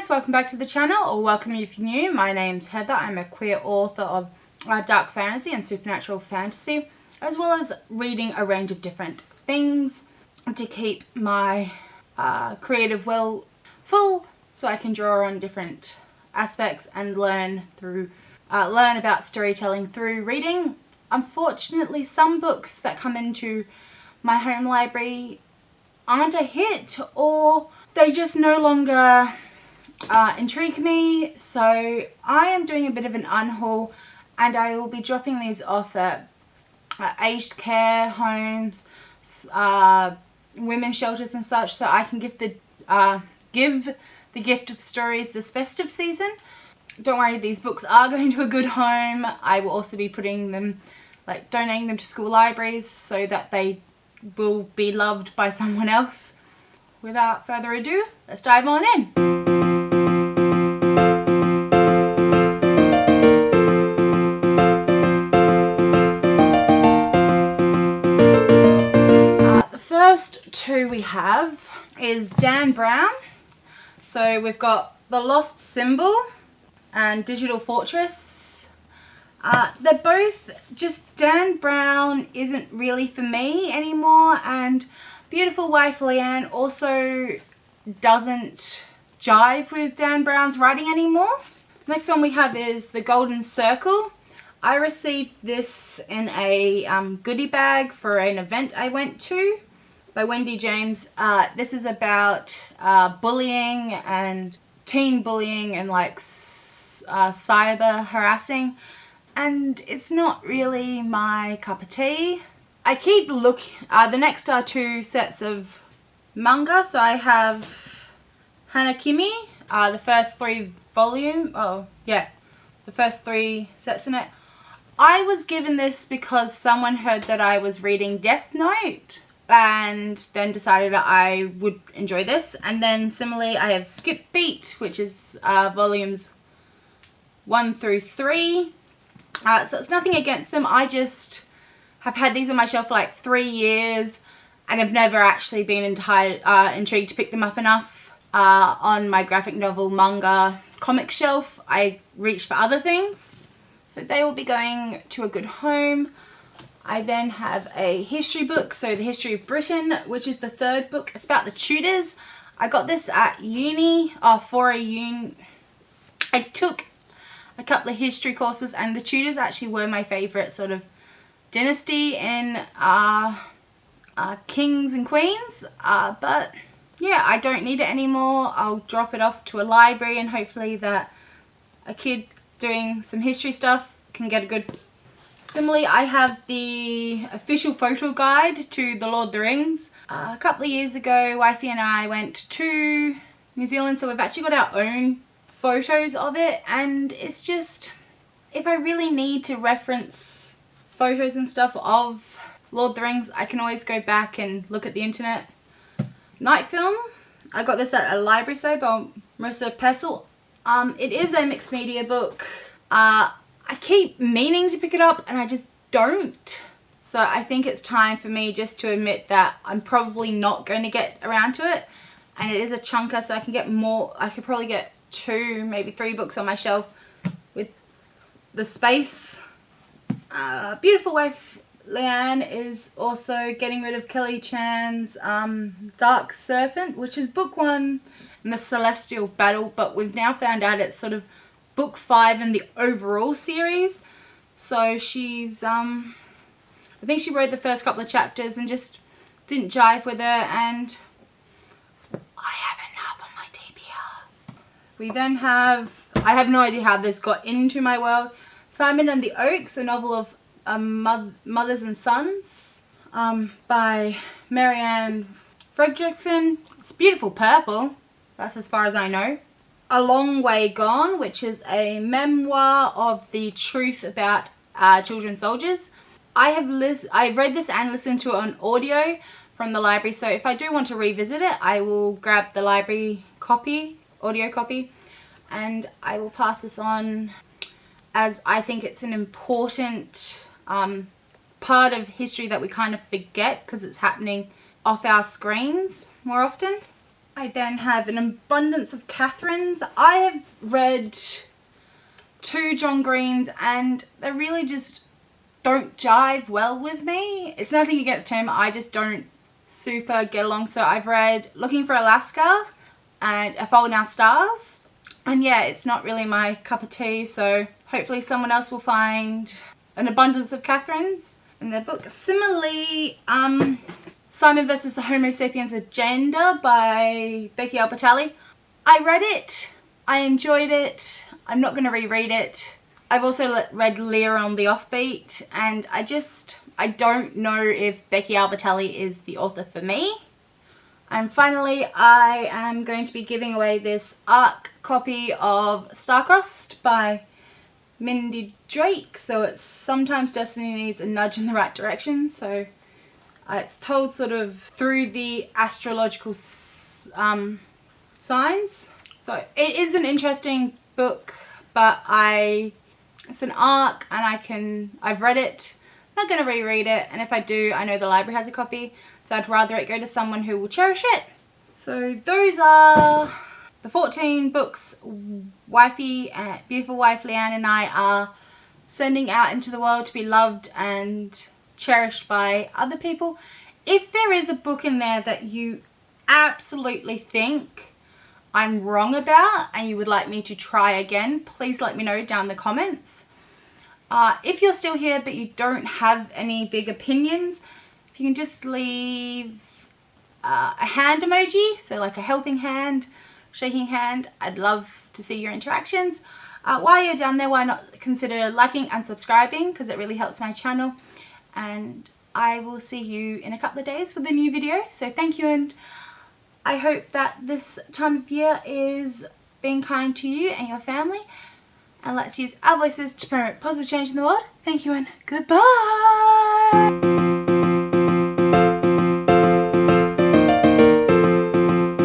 guys, welcome back to the channel, or welcome if you're new. My name's Heather. I'm a queer author of dark fantasy and supernatural fantasy, as well as reading a range of different things to keep my creative will full, so I can draw on different aspects and learn about storytelling through reading. Unfortunately, some books that come into my home library aren't a hit, or they just no longer intrigue me, so I am doing a bit of an unhaul, and I will be dropping these off at aged care homes, women's shelters and such, so I can give the gift of stories this festive season. Don't worry, these books are going to a good home. I will also be putting them, donating them to school libraries so that they will be loved by someone else. Without further ado, let's dive on in. The first two we have is Dan Brown. So we've got The Lost Symbol and Digital Fortress. They're both just, Dan Brown isn't really for me anymore, and Beautiful Wife Leanne also doesn't jive with Dan Brown's writing anymore. Next one we have is The Golden Circle. I received this in a goodie bag for an event I went to by Wendy James. This is about bullying and teen bullying and cyber harassing, and it's not really my cup of tea. I keep looking. The next are two sets of manga. So I have Hanakimi, the first the first three sets in it. I was given this because someone heard that I was reading Death Note and then decided that I would enjoy this. And then similarly, I have Skip Beat, which is volumes 1 through 3. So it's nothing against them. I just have had these on my shelf for like 3 years and have never actually been intrigued to pick them up enough. On my graphic novel, manga, comic shelf, I reach for other things. So they will be going to a good home. I then have a history book, so The History of Britain, which is the third book. It's about the Tudors. I got this at uni, I took a couple of history courses, and the Tudors actually were my favourite sort of dynasty in kings and queens. But yeah, I don't need it anymore. I'll drop it off to a library, and hopefully that a kid doing some history stuff can get a good... Similarly, I have the official photo guide to The Lord of the Rings. A couple of years ago, Wifey and I went to New Zealand, so we've actually got our own photos of it, and it's just, if I really need to reference photos and stuff of Lord of the Rings, I can always go back and look at the internet. Night Film, I got this at a library sale by Marissa Pessel. It is a mixed media book. I keep meaning to pick it up and I just don't. So I think it's time for me just to admit that I'm probably not going to get around to it. And it is a chunker, so I can get more. I could probably get 2, maybe 3 books on my shelf with the space. Beautiful Wife Leanne is also getting rid of Kelly Chan's Dark Serpent, which is book 1 in the Celestial Battle, but we've now found out it's sort of book 5 in the overall series. So she's I think she wrote the first couple of chapters and just didn't jive with her, and I have enough on my TBR. We then have, I have no idea how this got into my world, Simon and the Oaks, a novel of Mothers and Sons, by Marianne Fredrickson. It's beautiful purple. That's as far as I know. A Long Way Gone, which is a memoir of the truth about children soldiers. I've read this and listened to it on audio from the library, so if I do want to revisit it, I will grab the library audio copy, and I will pass this on, as I think it's an important part of history that we kind of forget because it's happening off our screens more often. I then have An Abundance of Catherines. I have read 2 John Greens and they really just don't jive well with me. It's nothing against him, I just don't super get along. So I've read Looking for Alaska and A Fault in Our Stars. And yeah, it's not really my cup of tea, so hopefully someone else will find An Abundance of Catherines in their book. Similarly, Simon versus the Homo Sapiens Agenda by Becky Albertalli. I read it. I enjoyed it. I'm not going to reread it. I've also read Lear on the Offbeat, and I don't know if Becky Albertalli is the author for me. And finally, I am going to be giving away this ARC copy of Starcrossed by Mindy Drake. So it's Sometimes Destiny Needs a Nudge in the Right Direction. So it's told sort of through the astrological signs. So it is an interesting book, but it's an ARC and I've read it. I'm not going to reread it, and if I do, I know the library has a copy, so I'd rather it go to someone who will cherish it. So those are the 14 books beautiful wife Leanne and I are sending out into the world to be loved and cherished by other people. If there is a book in there that you absolutely think I'm wrong about and you would like me to try again, please let me know down in the comments. If you're still here but you don't have any big opinions, if you can just leave a hand emoji, so like a helping hand, shaking hand, I'd love to see your interactions. While you're down there, why not consider liking and subscribing, because it really helps my channel. And I will see you in a couple of days with a new video. So thank you, and I hope that this time of year is being kind to you and your family. And let's use our voices to promote positive change in the world. Thank you and goodbye.